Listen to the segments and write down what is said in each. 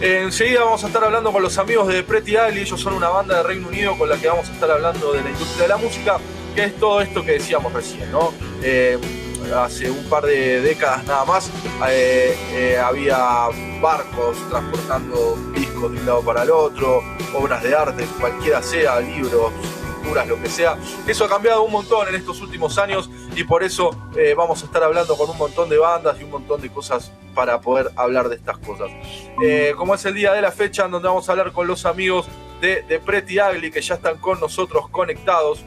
Enseguida vamos a estar hablando con los amigos de Pretty Ugly. Ellos son una banda de Reino Unido con la que vamos a estar hablando de la industria de la música, que es todo esto que decíamos recién, ¿no? Hace un par de décadas nada más había barcos transportando discos de un lado para el otro, obras de arte, cualquiera sea, libros, pinturas, lo que sea. Eso ha cambiado un montón en estos últimos años y por eso vamos a estar hablando con un montón de bandas y un montón de cosas para poder hablar de estas cosas. Como es el día de la fecha en donde vamos a hablar con los amigos de Pretty Ugly, que ya están con nosotros conectados.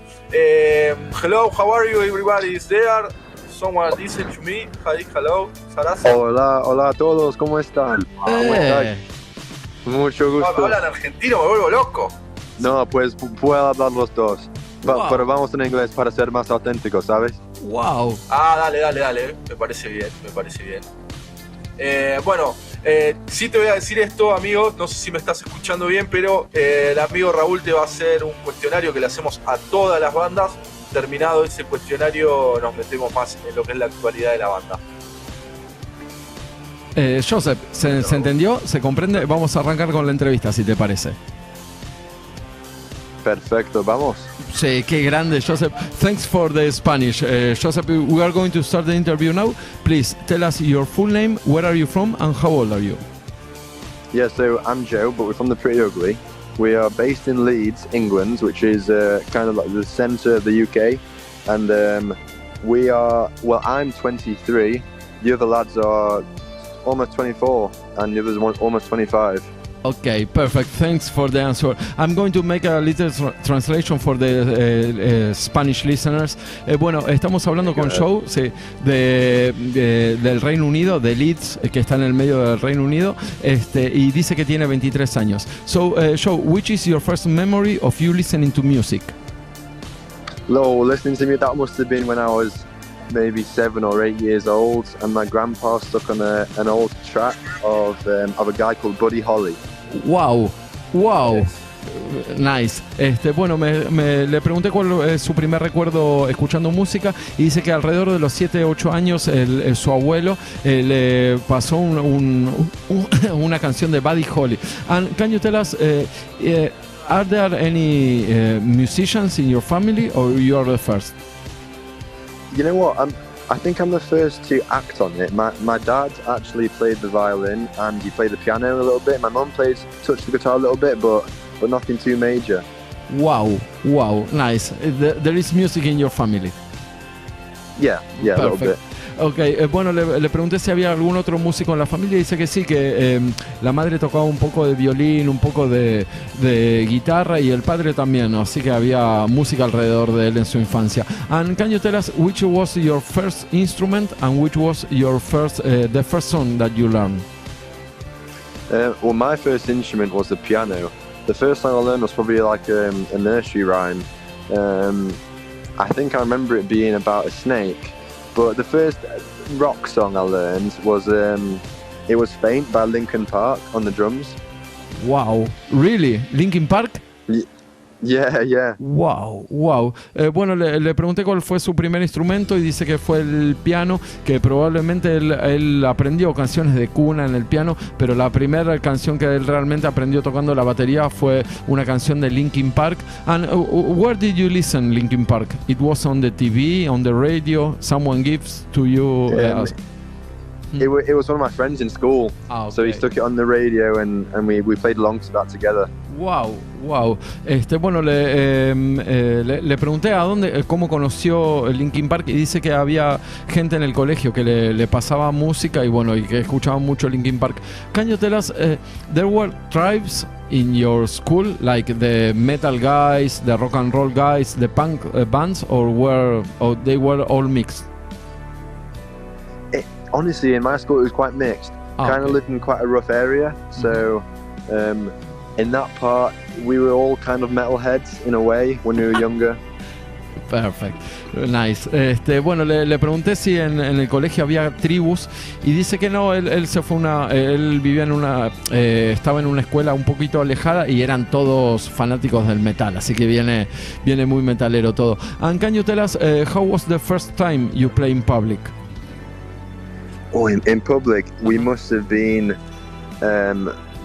Hello, how are you? Everybody is there. Someone listen to me. Hi, hello, Sarasa. Hola a todos, ¿cómo están? ¿Cómo están? Mucho gusto. No, hablan argentino, me vuelvo loco. No, pues puedo hablar los dos. Wow. Pero vamos en inglés para ser más auténticos, ¿sabes? Wow. Dale. Me parece bien. Bueno, sí te voy a decir esto, amigo, no sé si me estás escuchando bien, pero el amigo Raúl te va a hacer un cuestionario que le hacemos a todas las bandas. Terminado ese cuestionario nos metemos más en lo que es la actualidad de la banda. Joseph, ¿se entendió? ¿Se comprende? Vamos a arrancar con la entrevista, si te parece. Perfecto, vamos. Sí, qué grande, Joseph. Thanks for the Spanish. Joseph, we are going to start the interview now. Please tell us your full name, where are you from, and how old are you? Yeah, so I'm Joe, but we're from the Pretty Ugly. We are based in Leeds, England, which is kind of like the centre of the UK. And I'm 23, the other lads are almost 24, and the others almost 25. Okay, perfect. Thanks for the answer. I'm going to make a little translation for the Spanish listeners. Bueno, estamos hablando con Joe, sí, del Reino Unido, de Leeds, que está en el medio del Reino Unido, y dice que tiene 23 años. So, Joe, which is your first memory of you listening to music? Listening to me, that must have been when I was maybe 7 or 8 years old, and my grandpa stuck on an old track of a guy called Buddy Holly. Wow. Nice. Bueno, le pregunté cuál es su primer recuerdo escuchando música y dice que alrededor de los 7, 8 años su abuelo le pasó una canción de Buddy Holly. And can you tell us, are there any musicians in your family, or you are the first? You know what? I think I'm the first to act on it. My dad actually played the violin and he played the piano a little bit. My mum touched the guitar a little bit, but nothing too major. Wow, nice. There is music in your family. Yeah, a little bit. Ok, bueno, le pregunté si había algún otro músico en la familia y dice que sí, que la madre tocaba un poco de violín, un poco de guitarra y el padre también, ¿no? Así que había música alrededor de él en su infancia. And can you tell us which was your first instrument and which was your the first song that you learned? Well, my first instrument was the piano. The first song I learned was probably like a nursery rhyme. I think I remember it being about a snake. But the first rock song I learned was it was Faint by Linkin Park on the drums. Wow, really? Linkin Park? Yeah. Wow. Bueno, le pregunté cuál fue su primer instrumento y dice que fue el piano, que probablemente él aprendió canciones de cuna en el piano, pero la primera canción que él realmente aprendió tocando la batería fue una canción de Linkin Park. And where did you listen Linkin Park? It was on the TV, on the radio, someone gives to you? It was one of my friends in school, okay. So he stuck it on the radio and we played along to that together. Wow. Bueno, le pregunté cómo conoció Linkin Park y dice que había gente en el colegio que le pasaba música y bueno, y que escuchaban mucho Linkin Park. Can you tell us, there were tribes in your school, like the metal guys, the rock and roll guys, the punk bands, or they were all mixed? Honestly, in my school it was quite mixed. Kind of lived in quite a rough area, so in that part we were all kind of metalheads in a way when we were younger. Perfect, nice. Bueno, le pregunté si en el colegio había tribus y dice que no. Él se fue él vivía estaba en una escuela un poquito alejada y eran todos fanáticos del metal, así que viene muy metalero todo. And can you tell us how was the first time you play in public? Oh, in public, we must have been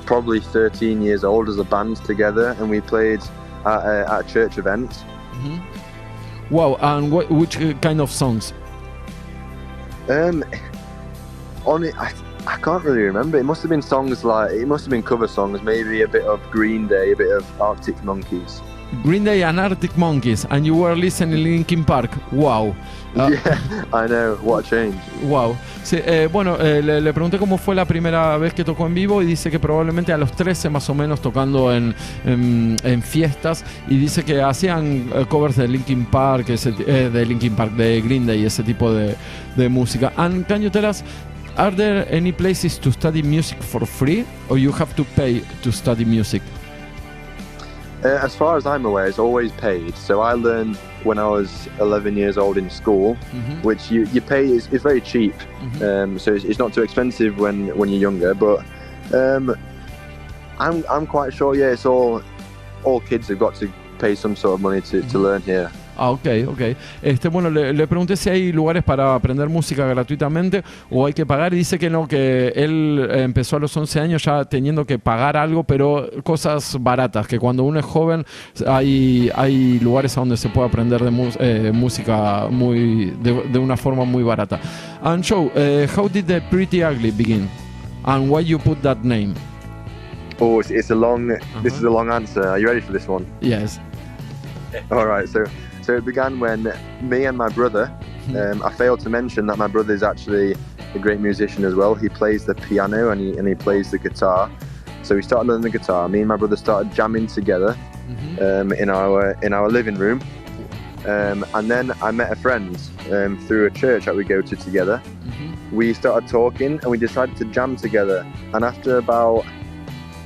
probably 13 years old as a band together, and we played at a church event. Mm-hmm. Wow, and which kind of songs? I can't really remember. It must have been cover songs, maybe a bit of Green Day, a bit of Arctic Monkeys. Green Day and Arctic Monkeys, and you were listening Linkin Park. Wow. Yeah, I know, what a change. Wow. Sí, bueno, le pregunté cómo fue la primera vez que tocó en vivo y dice que probablemente a los 13 más o menos tocando en fiestas, y dice que hacían covers de Linkin Park, de Green Day, ese tipo de música. And can you tell us, are there any places to study music for free, or you have to pay to study music? As far as I'm aware, it's always paid. So I learned when I was 11 years old in school, mm-hmm. which you pay is very cheap. Mm-hmm. So it's not too expensive when you're younger. But I'm quite sure. Yeah, it's all kids have got to pay some sort of money to learn here. Ah, ok. Bueno, le pregunté si hay lugares para aprender música gratuitamente o hay que pagar, y dice que no, que él empezó a los 11 años ya teniendo que pagar algo, pero cosas baratas, que cuando uno es joven hay lugares a donde se puede aprender de música de una forma muy barata. And Joe, how did the Pretty Ugly begin? And why you put that name? Oh, it's a long, this is a long answer. Are you ready for this one? Yes. All right, so it began when me and my brother, I failed to mention that my brother is actually a great musician as well. He plays the piano and he plays the guitar. So we started learning the guitar. Me and my brother started jamming together in our living room. And then I met a friend through a church that we go to together. We started talking and we decided to jam together. And after about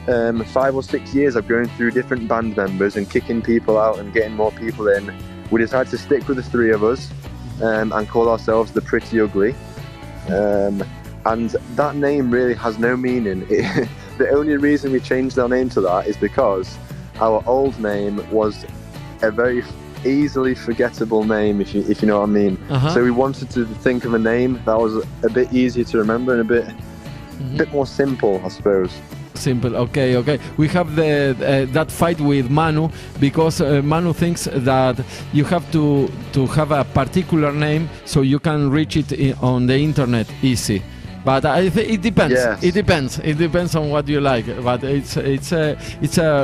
5 or 6 years of going through different band members and kicking people out and getting more people in, we decided to stick with the three of us and call ourselves the Pretty Ugly. And that name really has no meaning. The only reason we changed our name to that is because our old name was a very easily forgettable name, if you know what I mean. So we wanted to think of a name that was a bit easier to remember and a bit more simple, I suppose. Simple. Okay. We have that fight with Manu because Manu thinks that you have to have a particular name so you can reach it on the internet easy. But I think it depends. Yes. It depends on what you like. But it's a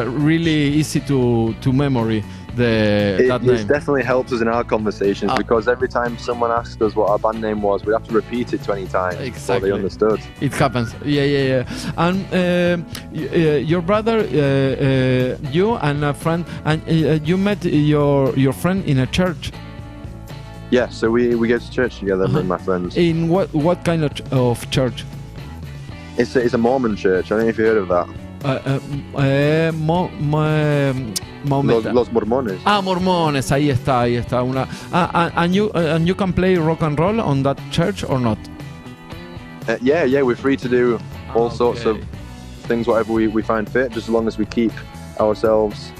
really easy to memory. That name. It definitely helps us in our conversations because every time someone asked us what our band name was, we'd have to repeat it 20 times before they understood. It happens. Yeah. And your brother, you and a friend, and you met your friend in a church. Yeah, so we go to church together with my friends. In what kind of church? It's a Mormon church. I don't know if you heard of that. Los Mormones. Mormones, ahí está and you can play rock and roll on that church or not? Yeah, we're free to do all sorts of things, whatever we find fit, just as long as we keep ourselves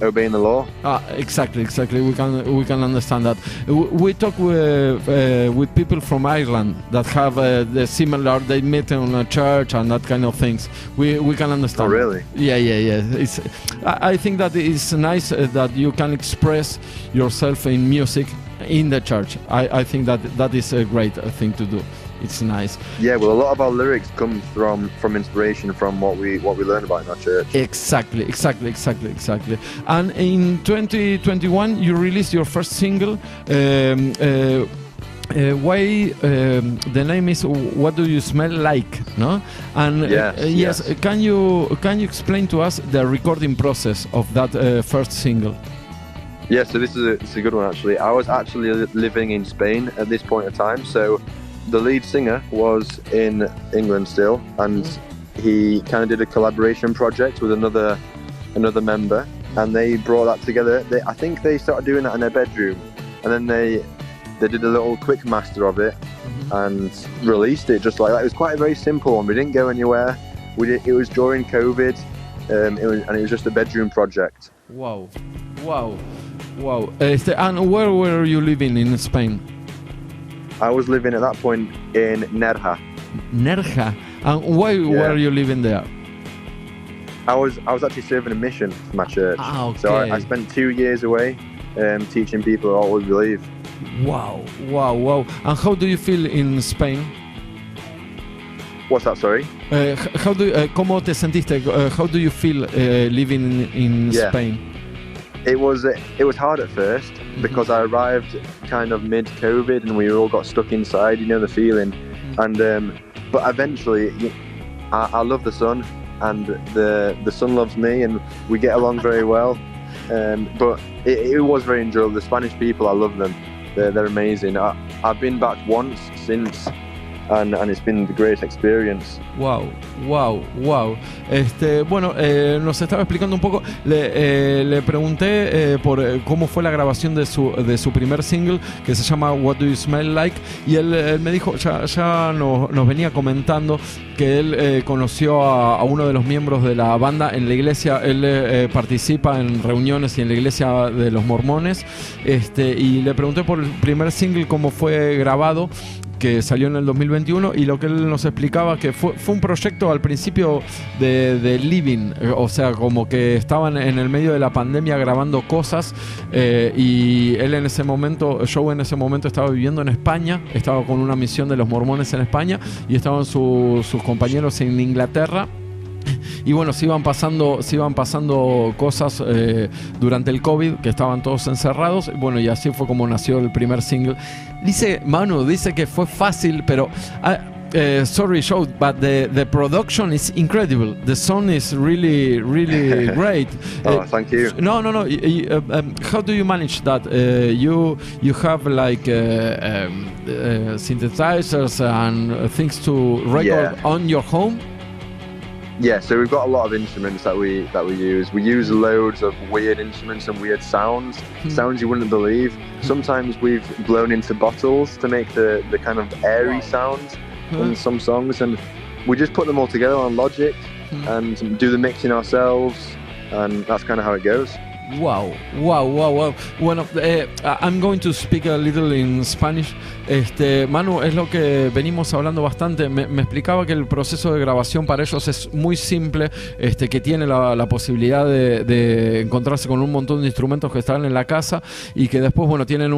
obeying the law. Exactly. We can understand that. We talk with people from Ireland that have the similar. They meet in a church and that kind of things. We can understand. Oh, really? Yeah. I think that it's nice that you can express yourself in music in the church. I think that is a great thing to do. It's nice. Yeah, well, a lot of our lyrics come from inspiration from what we learn about in our church. Exactly. And in 2021, you released your first single. The name is "What Do You Smell Like?" No, and yes. Can you explain to us the recording process of that first single? Yeah, so it's a good one actually. I was actually living in Spain at this point in time, so the lead singer was in England still, and he kind of did a collaboration project with another member, and they brought that together. I think they started doing that in their bedroom, and then they did a little quick master of it and released it just like that. It was quite a very simple one. We didn't go anywhere. It was during COVID, and it was just a bedroom project. Wow. And where were you living in Spain? I was living at that point in Nerja. Nerja. And why were you living there? I was actually serving a mission for my church. Okay. So I spent 2 years away teaching people all we believe. Wow. And how do you feel in Spain? What's that, sorry? ¿Cómo te sentiste? How do you feel living in Spain? It was hard at first because I arrived kind of mid-COVID and we all got stuck inside, you know the feeling. And but eventually, I love the sun and the sun loves me and we get along very well. But it was very enjoyable. The Spanish people, I love them. They're amazing. I've been back once since. And it's been a great experience. Wow. Bueno, nos estaba explicando un poco. Le pregunté por cómo fue la grabación de su primer single, que se llama What Do You Smell Like, y él me dijo, ya nos venía comentando que él conoció a uno de los miembros de la banda en la iglesia. Él participa en reuniones y en la iglesia de los mormones, y le pregunté por el primer single, cómo fue grabado, que salió en el 2021, y lo que él nos explicaba que fue un proyecto al principio de living, o sea, como que estaban en el medio de la pandemia grabando cosas, y él en ese momento, Joe en ese momento estaba viviendo en España, estaba con una misión de los mormones en España, y estaban sus compañeros en Inglaterra. Y bueno, se iban pasando cosas durante el COVID, que estaban todos encerrados. Bueno, y así fue como nació el primer single. Manu dice que fue fácil, pero sorry, Joe, but the production is incredible. The song is really great. Oh, thank you. No. How do you manage that? You have like synthesizers and things to record on your home? Yeah, so we've got a lot of instruments that we use. We use loads of weird instruments and weird sounds you wouldn't believe. Sometimes we've blown into bottles to make the kind of airy sounds in some songs, and we just put them all together on Logic and do the mixing ourselves, and that's kind of how it goes. Wow. Bueno, I'm going to speak a little in Spanish. Manu, es lo que venimos hablando bastante. Me explicaba que el proceso de grabación para ellos es muy simple, que tiene la posibilidad de encontrarse con un montón de instrumentos que están en la casa, y que después, bueno, tienen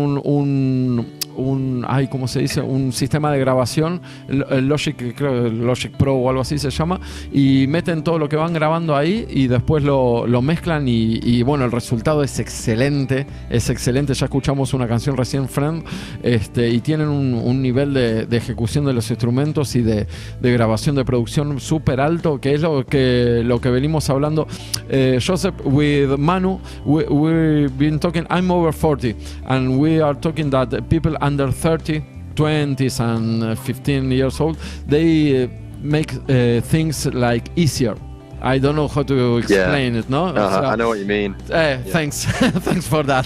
¿cómo se dice? Un sistema de grabación, el Logic, creo, el Logic Pro o algo así se llama, y meten todo lo que van grabando ahí y después lo mezclan, y bueno, el resultado es excelente. Ya escuchamos una canción recién, Friend, y tienen un nivel de ejecución de los instrumentos y de grabación, de producción súper alto, que es lo que venimos hablando. Joseph, with Manu, we've been talking. I'm over 40, and we are talking that people under 30, 20s and 15 years old, they make things like easier. I don't know how to explain it, ¿no? O sea, I know what you mean. Thanks. Thanks for that.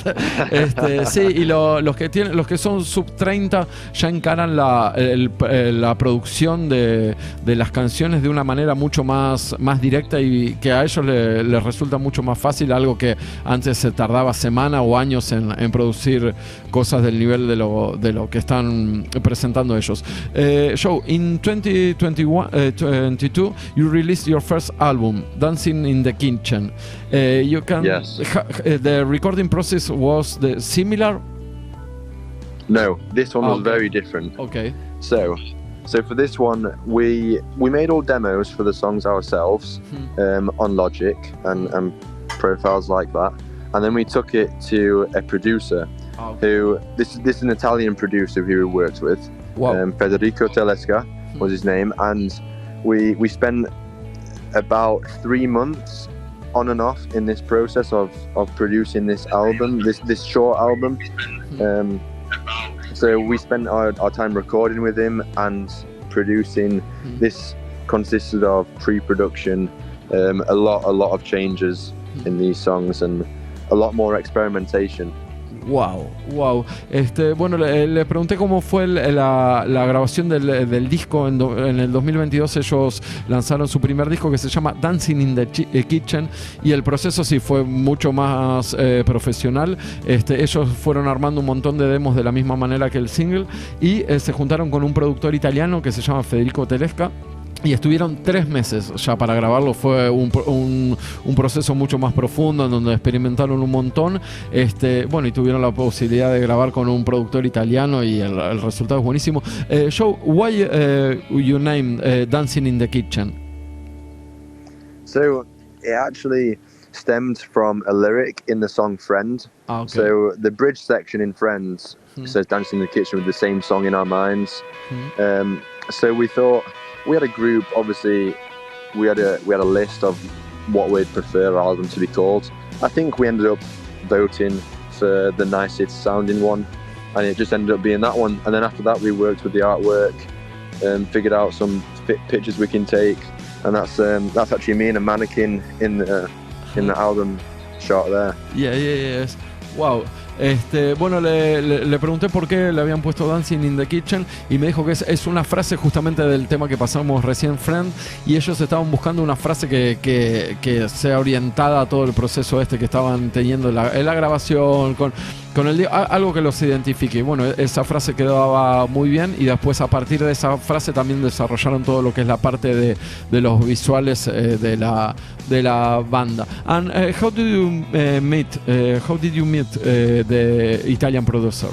Sí, y los que son sub 30 ya encaran la producción de las canciones de una manera mucho más directa, y que a ellos les resulta mucho más fácil, algo que antes se tardaba semanas o años en producir cosas del nivel de lo que están presentando ellos. Joe, in 2022 you released your first album, Dancing in the Kitchen. You can. Yes. The recording process was similar? No, this one was very different. Okay. So for this one, we made all demos for the songs ourselves on Logic and profiles like that, and then we took it to a producer. Who this is an Italian producer who we worked with. Wow. Federico Telesca was his name, and we spent about 3 months on and off in this process of producing this album, this short album. So we spent our time recording with him and producing. This consisted of pre-production, a lot of changes in these songs, and a lot more experimentation. Wow. Bueno, le pregunté cómo fue la grabación del disco. En el 2022 ellos lanzaron su primer disco, que se llama Dancing in the Kitchen, y el proceso sí fue mucho más profesional. Ellos fueron armando un montón de demos de la misma manera que el single, y se juntaron con un productor italiano que se llama Federico Telesca, Y estuvieron 3 meses ya para grabarlo. Fue un proceso mucho más profundo en donde experimentaron un montón. Bueno, y tuvieron la posibilidad de grabar con un productor italiano y el resultado es buenísimo. Joe, why you named Dancing in the Kitchen? So it actually stemmed from a lyric in the song Friend. Okay. So the bridge section in Friends says Dancing in the Kitchen with the same song in our minds. So we thought, we had a group, obviously we had a list of what we'd prefer our album to be called. I think we ended up voting for the nicest sounding one, and it just ended up being that one. And then after that we worked with the artwork and figured out some pictures we can take, and that's actually me and a mannequin in the album shot there. Yes. Wow. Bueno, le pregunté por qué le habían puesto Dancing in the Kitchen y me dijo que es una frase justamente del tema que pasamos recién, Friend, y ellos estaban buscando una frase que sea orientada a todo el proceso que estaban teniendo en la grabación, con algo que los identifique. Y bueno, esa frase quedaba muy bien, y después a partir de esa frase también desarrollaron todo lo que es la parte de los visuales de la banda. And how did you meet the Italian producer?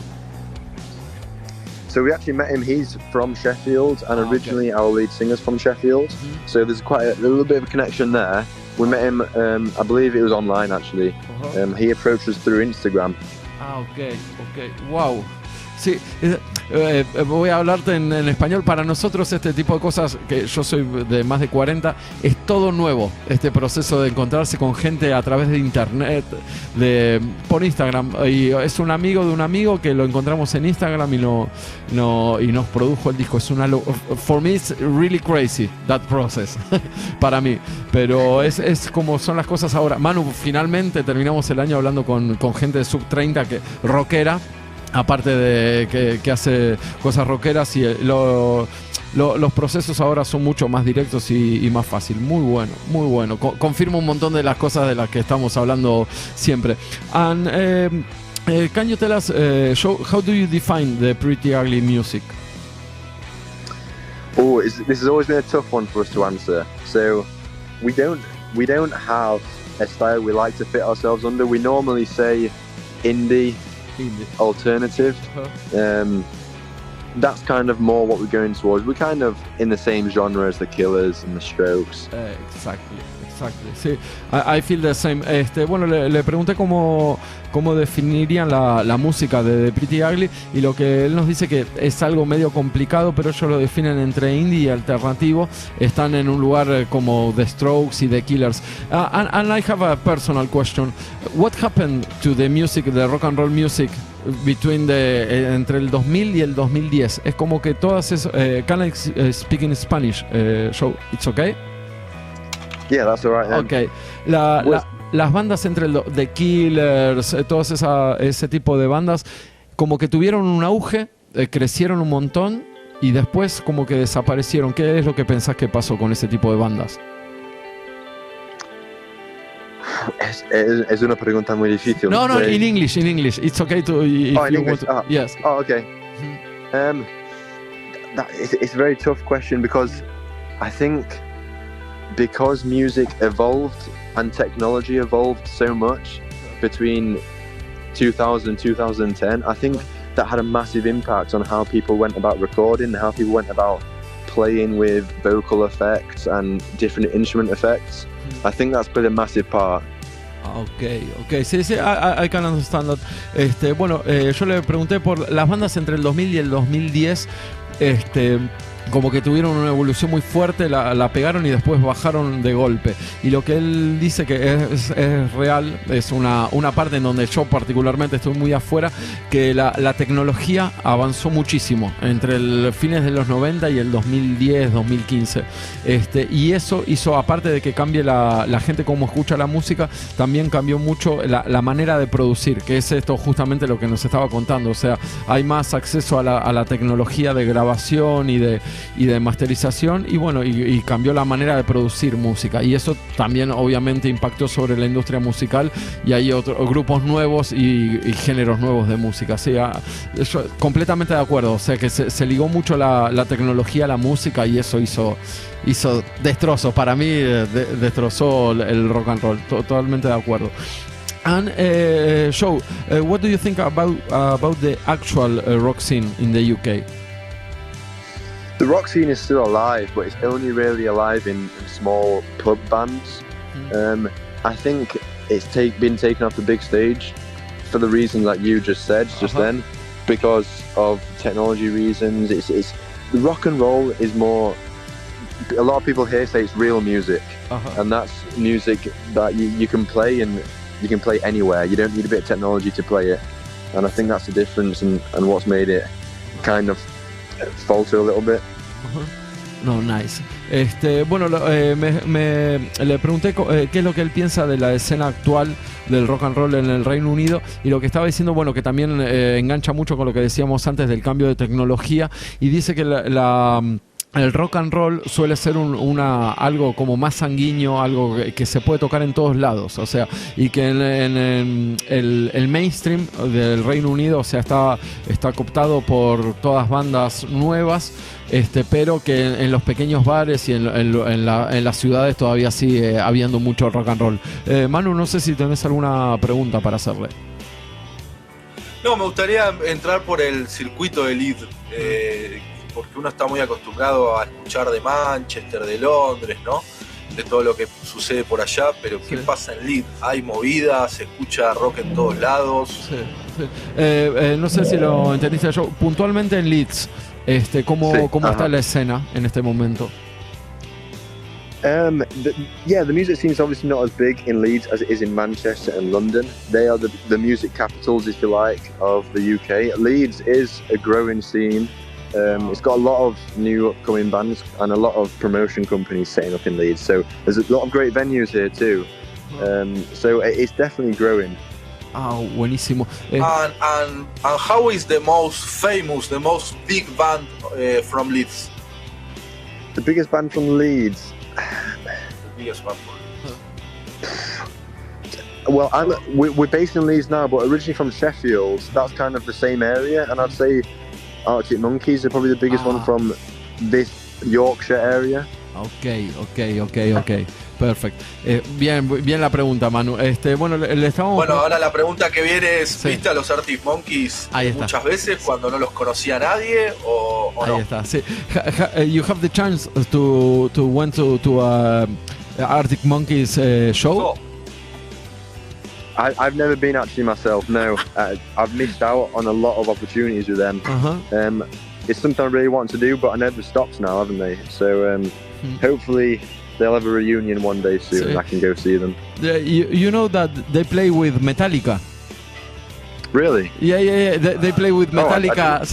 So we actually met him. He's from Sheffield, and originally our lead singer's from Sheffield. So there's quite a little bit of a connection there. We met him, I believe it was online actually. He approached us through Instagram. Okay. Wow. Sí, voy a hablarte en español. Para nosotros este tipo de cosas, que yo soy de más de 40, es todo nuevo. Este proceso de encontrarse con gente a través de internet, por Instagram. Y es un amigo de un amigo que lo encontramos en Instagram y nos produjo el disco. For me it's really crazy that process para mí. Pero es como son las cosas ahora. Manu, finalmente terminamos el año hablando con gente de sub 30 rockera. Aparte de que hace cosas rockeras, y los procesos ahora son mucho más directos y más fácil. Muy bueno. Confirmo un montón de las cosas de las que estamos hablando siempre. And can you tell us, how do you define the Pretty Ugly music? Oh, this has always been a tough one for us to answer. So we don't have a style we like to fit ourselves under. We normally say indie, alternative. That's kind of more what we're going towards. We're kind of in the same genre as the Killers and the Strokes. Exactly. Sí, I feel the same. Bueno, le pregunté cómo definirían la música de Pretty Ugly, y lo que él nos dice que es algo medio complicado, pero ellos lo definen entre indie y alternativo. Están en un lugar como The Strokes y The Killers. And I have a personal question. What happened to the music, the rock and roll music, between entre el 2000 y el 2010? Es como que todas esas... can I speak in Spanish? So it's okay? Yeah, that's all right. Okay. Las bandas entre The Killers, todas ese tipo de bandas, como que tuvieron un auge, crecieron un montón y después como que desaparecieron. ¿Qué es lo que pensás que pasó con ese tipo de bandas? Es una pregunta muy difícil. No, in English. It's okay to... in English? Yes. Oh, okay. It's a very tough question, because I think because music evolved and technology evolved so much between 2000 and 2010, I think that had a massive impact on how people went about recording, how people went about playing with vocal effects and different instrument effects. I think that's played a massive part. Okay. Sí, I can understand that. Bueno, yo le pregunté por las bandas entre el 2000 y el 2010, como que tuvieron una evolución muy fuerte, la pegaron y después bajaron de golpe. Y lo que él dice que es real, es una parte en donde yo particularmente estoy muy afuera, que la tecnología avanzó muchísimo entre el fines de los 90 y el 2010, 2015. Y eso hizo, aparte de que cambie la gente cómo escucha la música, también cambió mucho la manera de producir, que es esto justamente lo que nos estaba contando. O sea, hay más acceso a la tecnología de grabación y de y de masterización, y bueno, y cambió la manera de producir música, y eso también obviamente impactó sobre la industria musical, y hay otros grupos nuevos y géneros nuevos de música. Sí, yo completamente de acuerdo, o sea que se ligó mucho la tecnología a la música, y eso hizo destrozos. Para mí destrozó el rock and roll. Totalmente de acuerdo. And Joe, what do you think about the actual rock scene in the UK? The rock scene is still alive, but it's only really alive in small pub bands. I think it's been taken off the big stage for the reason that you just said then, because of technology reasons. It's the rock and roll is more. A lot of people here say it's real music, and that's music that you can play, and you can play anywhere. You don't need a bit of technology to play it, and I think that's the difference, and what's made it kind of falter a little bit. No, nice. Bueno, le pregunté qué es lo que él piensa de la escena actual del rock and roll en el Reino Unido, y lo que estaba diciendo, bueno, que también engancha mucho con lo que decíamos antes del cambio de tecnología, y dice que el rock and roll suele ser algo como más sanguíneo, algo que se puede tocar en todos lados, o sea, y que en el mainstream del Reino Unido, o sea, está cooptado por todas bandas nuevas, pero que en los pequeños bares y en las ciudades todavía sigue habiendo mucho rock and roll. Manu, no sé si tenés alguna pregunta para hacerle. No, me gustaría entrar por el circuito de Leeds, porque uno está muy acostumbrado a escuchar de Manchester, de Londres, ¿no? De todo lo que sucede por allá, pero ¿qué pasa en Leeds? ¿Hay movidas? ¿Se escucha rock en todos lados? Sí. No sé si lo entendiste yo. Puntualmente en Leeds, ¿cómo está la escena en este momento? The music scene is obviously not as big in Leeds as it is in Manchester and London. They are the music capitals, if you like, of the UK. Leeds is a growing scene. It's got a lot of new upcoming bands and a lot of promotion companies setting up in Leeds. So there's a lot of great venues here too. So it's definitely growing. Buenísimo. And how is the most famous, the most big band from Leeds? The biggest band from Leeds? The biggest band from Well, we're based in Leeds now, but originally from Sheffield. That's kind of the same area, and I'd say Arctic Monkeys are probably the biggest one from this Yorkshire area. Okay. Perfect. Bien la pregunta, Manu. Bueno, le estamos. Bueno, ahora la pregunta que viene es, ¿viste a los Arctic Monkeys muchas veces cuando no los conocía nadie o no? Ahí está. Sí. You have the chance to went to Arctic Monkeys show? I've never been actually myself, no. I've missed out on a lot of opportunities with them. It's something I really want to do, but I never stopped now, haven't they? So hopefully they'll have a reunion one day soon and I can go see them. You know that they play with Metallica? Really? Yeah. They play with Metallica.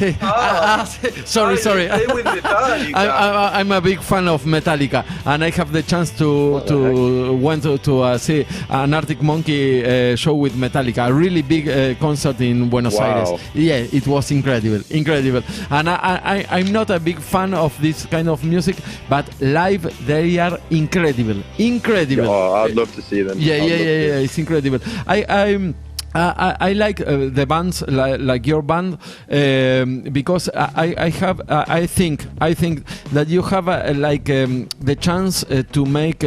Sorry. They play with Metallica. I'm a big fan of Metallica, and I have the chance to went to see an Arctic Monkey show with Metallica. A really big concert in Buenos Aires. Yeah, it was incredible. And I'm not a big fan of this kind of music, but live they are incredible. Oh, I'd love to see them. Yeah, it's incredible. I like the bands like your band because I think that you have the chance to make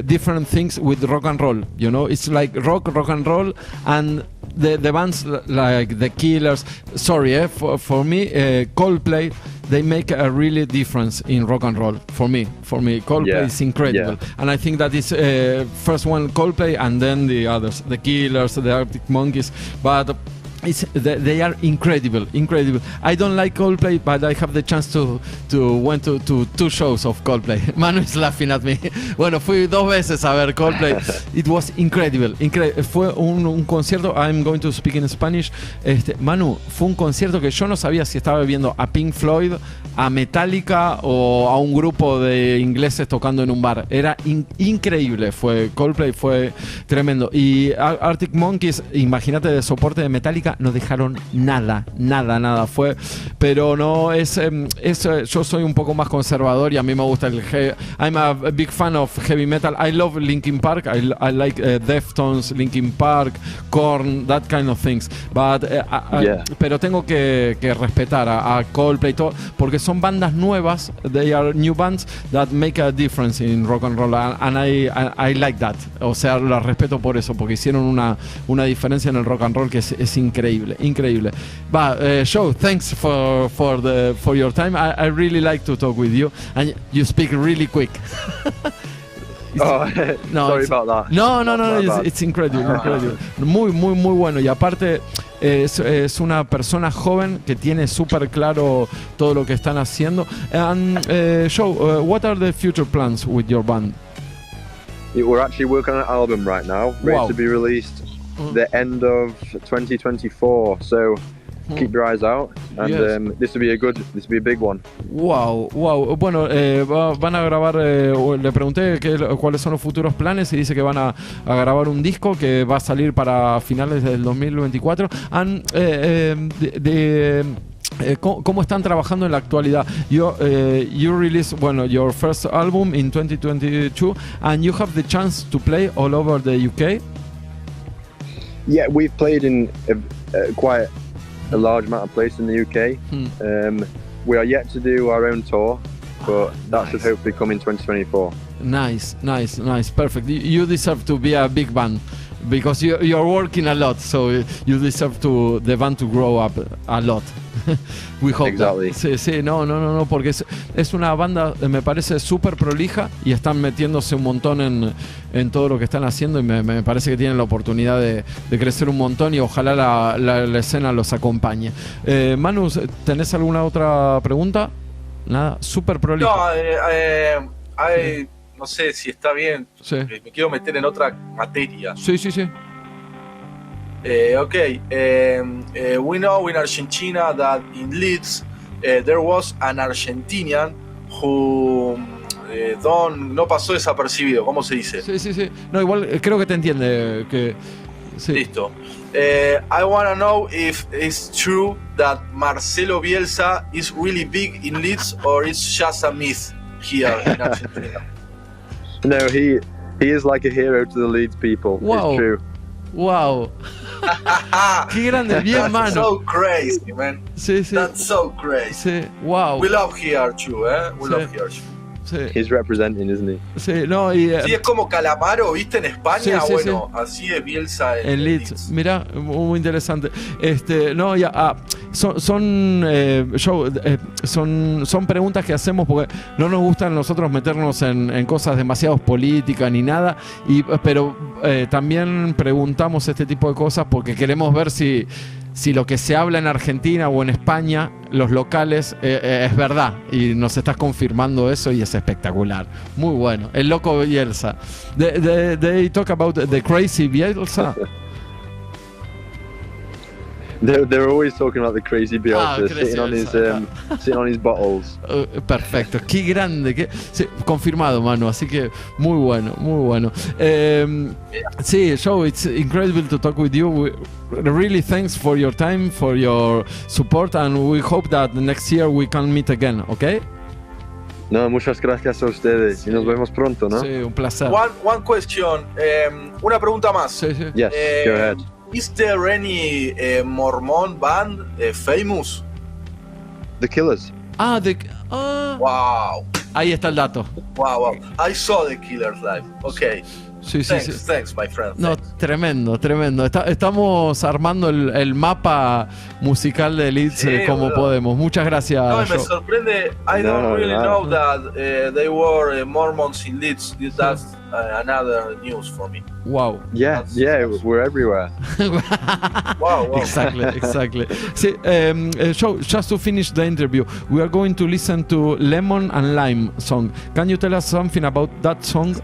different things with rock and roll. You know, it's like rock and roll, and the bands like the Killers. Sorry, for me, Coldplay. They make a really difference in rock and roll for me. Coldplay is incredible, and I think that is first one Coldplay, and then the others, the Killers, the Arctic Monkeys. But they are incredible. I don't like Coldplay, but I have the chance to went to 2 shows of Coldplay. Manu is laughing at me. Bueno, fui 2 veces a ver Coldplay. It was incredible. Fue un concierto. I'm going to speak in Spanish. Manu, fue un concierto que yo no sabía si estaba viendo a Pink Floyd, a Metallica o a un grupo de ingleses tocando en un bar. Era increíble. Coldplay fue tremendo. Y Arctic Monkeys, imagínate, de soporte de Metallica. nunca nos dejaron nada. Fue, pero no es, yo soy un poco más conservador y a mí me gusta el I'm a big fan of heavy metal. I love Linkin Park. I like Deftones, Linkin Park, Korn, that kind of things. But pero tengo que respetar a Coldplay, todo, porque son bandas nuevas. They are new bands that make a difference in rock and roll, and I like that. O sea, las respeto por eso, porque hicieron una diferencia en el rock and roll que es increíble. But Joe, thanks for your time. I really like to talk with you, and you speak really quick. Sorry about that. No, it's incredible. Muy bueno, y aparte es una persona joven que tiene súper claro todo lo que están haciendo. And Joe, what are the future plans with your band? We're actually working on an album right now, ready to be released the end of 2024. So keep your eyes out, and this will be a big one. Wow. Bueno, van a grabar. Le pregunté cuáles son los futuros planes y dice que van a grabar un disco que va a salir para finales del 2024. And ¿cómo están trabajando en la actualidad? You released your first album in 2022, and you have the chance to play all over the UK. Yeah, we've played in quite a large amount of places in the UK. We are yet to do our own tour, but that should hopefully come in 2024. Nice, perfect. You deserve to be a big band because you're working a lot, so you deserve the band to grow up a lot. We hope exactly. Sí, no, porque es una banda, me parece súper prolija y están metiéndose un montón en todo lo que están haciendo, y me parece que tienen la oportunidad de crecer un montón, y ojalá la escena los acompañe. Manu, ¿tenés alguna otra pregunta? Nada, súper prolija. No sé si está bien, me quiero meter en otra materia. Sí. We know in Argentina that in Leeds there was an Argentinian who no pasó desapercibido, ¿cómo se dice? Sí. No, igual creo que te entiende. Sí. Listo. I want to know if it's true that Marcelo Bielsa is really big in Leeds, or it's just a myth here in Argentina. No, he is like a hero to the Leeds people. Wow. It's true. Wow. Qué grande, bien, mano. That's so crazy, man. Sí. That's so crazy. Sí, wow. We love here too, We love here too. Sí. He's representing, isn't he? Sí, no, y sí, es como Calamaro, ¿viste? En España, sí, así es Bielsa en Leeds. Mirá, muy interesante. Son preguntas que hacemos porque no nos gusta a nosotros meternos en cosas demasiado políticas ni nada, pero también preguntamos este tipo de cosas porque queremos ver si lo que se habla en Argentina o en España, los locales, es verdad, y nos estás confirmando eso, y es espectacular. Muy bueno. El loco Bielsa. They talk about the crazy Bielsa. They're always talking about the crazy Bielsa, sitting on his bottles. Perfecto, qué grande, sí, confirmado, mano, así que muy bueno. Sí, Joe, it's incredible to talk with you. Really thanks for your time, for your support, and we hope that next year we can meet again, okay? No, muchas gracias a ustedes, y nos vemos pronto, ¿no? Sí, un placer. One question, una pregunta más. Sí. Yes, go ahead. Is there any Mormon band famous? The Killers. Wow. Ahí está el dato. Wow. I saw the Killers live. Okay. Sí. Thanks, my friend. No, tremendo. Estamos armando el mapa musical de Leeds como podemos. Muchas gracias. No, me sorprende. I don't really know that they were Mormons in Leeds. That's another news for me. Wow. Yeah, we're everywhere. Wow. Exactly. Sí, so just to finish the interview, we are going to listen to Lemon and Lime song. Can you tell us something about that song?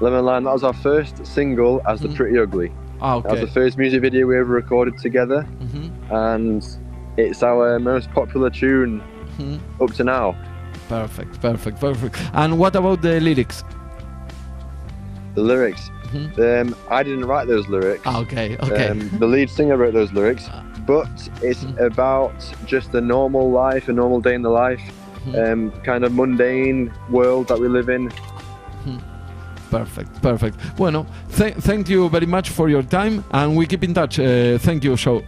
Lemon Lime, that was our first single as The Pretty Ugly. Okay. That was the first music video we ever recorded together, and it's our most popular tune up to now. Perfect. And what about the lyrics? The lyrics, I didn't write those lyrics. Okay. The lead singer wrote those lyrics, but it's about just a normal life, a normal day in the life, kind of mundane world that we live in. Perfect. Bueno, thank you very much for your time, and we keep in touch. Thank you, show.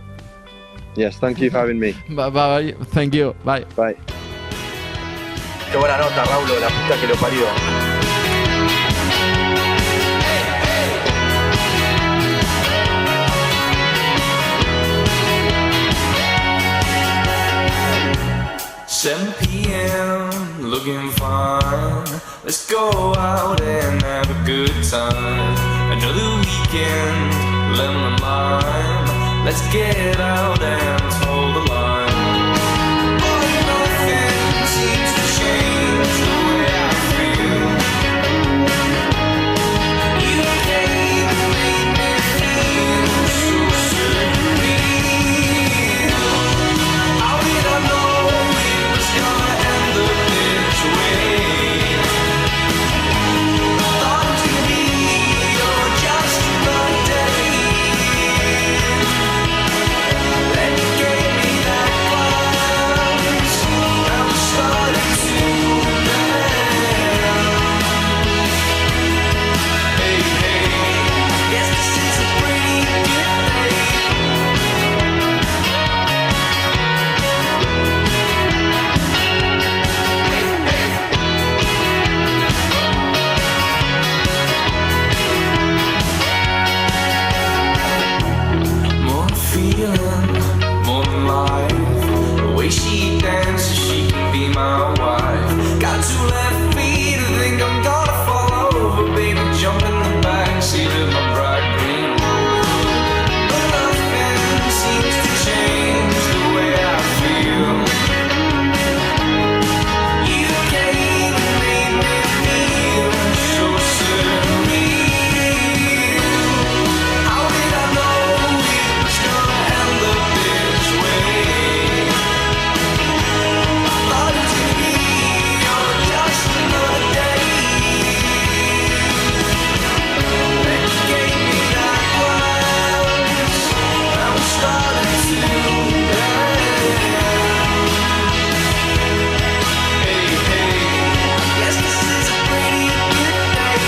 Yes, thank you for having me. Bye. Thank you. Bye. Bye. Qué buena nota, Raúl, la puta que lo parió. "7 p.m. looking fine. Let's go out and have a good time. Another weekend, lemon and lime. Let's get out and toe the line. But nothing seems to change the way I feel. You came and made me feel so surreal. How did I know it was gonna end up this way? Thought it could be just another day. Then you gave me that glance. Now I'm starting to bend. Hey, yes, this is a pretty good day. More feeling, more than life. The way she dances, she can be my wife. Got 2 left feet, I think I'm gonna fall over. Baby, jump in the backseat of my bright green Rover. But nothing seems to change the way I feel. You came and made me feel so surreal. How did I know it was gonna end up this way? I thought it could be just another day. Then you gave me that glance. Now I'm starting to bend. Hey, yes, this is a pretty good day.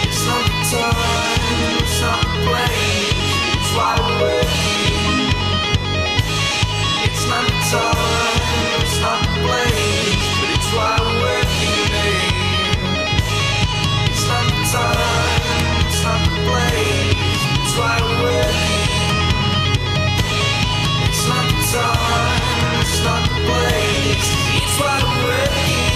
It's not the time, it's not the place, it's why we're working. It's not the time, it's not the place, but it's why we're working, babe. It's not the time, it's not the place, it's why we're working. It's not the time, it's not the place, it's why we're working.